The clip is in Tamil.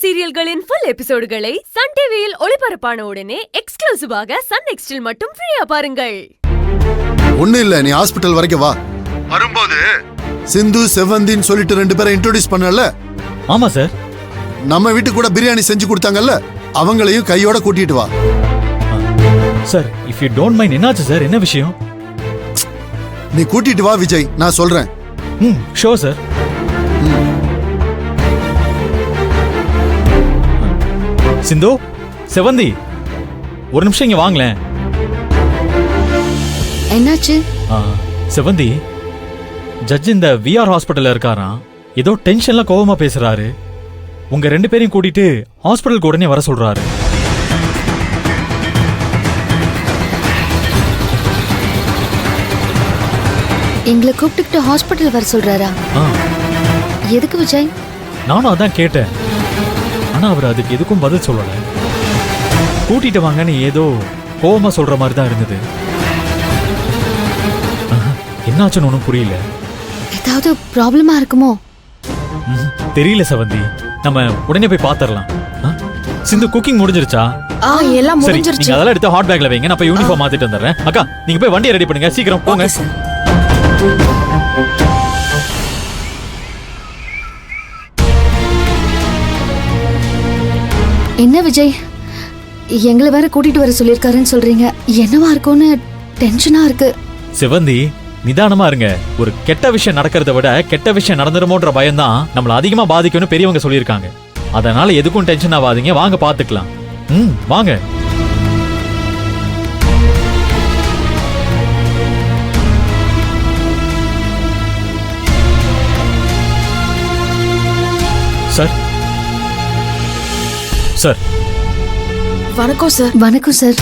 சீரியல்களின் ஃபுல் எபிசோடுகளை சன் டிவியில் ஒளிபரப்பான உடனே எக்ஸ்க்ளூசிவாக சன் நெக்ஸ்டில் மட்டும் ஃப்ரீயா பாருங்கள். ஒண்ணு இல்ல, நீ ஹாஸ்பிடல் வரைக்கும் வா. வரும்போது சிந்து செவந்தின்னு சொல்லிட்டு 2 பேரை இன்ட்ரோடியூஸ் பண்ணல. ஆமா சார். நம்ம வீட்டுக்கு கூட பிரியாணி செஞ்சு கொடுத்தாங்கல்ல, அவங்களையும் கையோட கூட்டிட்டு வா. Sir, if you don't mind, என்னாச்சு சார்? என்ன விஷயம்? நீ கூட்டிட்டு வா விஜய், நான் சொல்றேன். Sure sir. சிந்து, செவந்தி, ஒரு நிமிஷம் இங்க வாங்களேன். என்னாச்சு? செவந்தி, ஜட்ஜ் இந்த விஆர் ஹாஸ்பிட்டல்ல இருக்காராம். ஏதோ டென்ஷன்ல கோவமா பேசுறாரு. உங்க 2 பேரையும் கூட்டிட்டு ஹாஸ்பிட்டலுக்கு உடனே வர சொல்றாரு. எங்களை கூப்பிட்டுக்கிட்டு ஹாஸ்பிட்டல் வர சொல்றாரா? எதுக்கு விஜய்? நானும் அதான் கேட்டேன். ஆனா அவர் அதுக்கு எதுக்கும் பதில் சொல்லல. கூட்டிட்டு வாங்கன்னு ஏதோ கோவமா சொல்ற மாதிரி தான் இருந்தது. என்னாச்சுன்னு ஒன்றும் புரியல. ஏதாவது ப்ராப்ளமா இருக்குமோ? தெரியல செவந்தி, நம்ம உடனே போய் பாத்துரலாம். சிந்து, குக்கிங் முடிஞ்சிருச்சா? எல்லாம் சரி, முடிஞ்சிருச்சு. நீங்க அதெல்லாம் எடுத்து ஹாட் பேக்ல வைங்க. நான் போய் யூனிஃபார்ம் மாத்திட்டு வந்துடுறேன். அக்கா, நீங்க போய் வண்டியை ரெடி பண்ணுங்க, சீக்கிரம் போங்க. என்ன விஜய், எங்களை வேற கூட்டிட்டு வர சொல்லிருக்காருன்னு சொல்றீங்க. என்னவா இருக்கும்னு டென்ஷனா இருக்கு. சிவந்தி, நிதானமா இருங்க. ஒரு கெட்ட விஷயம் நடக்கிறத விட கெட்ட விஷயம் நடந்துருமோன்ற பயம் தான் நம்மள அதிகமா பாதிக்கும்னு பெரியவங்க சொல்லியிருக்காங்க. அதனால எதுக்கும் டென்ஷன் ஆகாதீங்க, வாங்க பாத்துக்கலாம். வாங்க. Sir, sir. வணக்கம் சார். வணக்கம் சார்.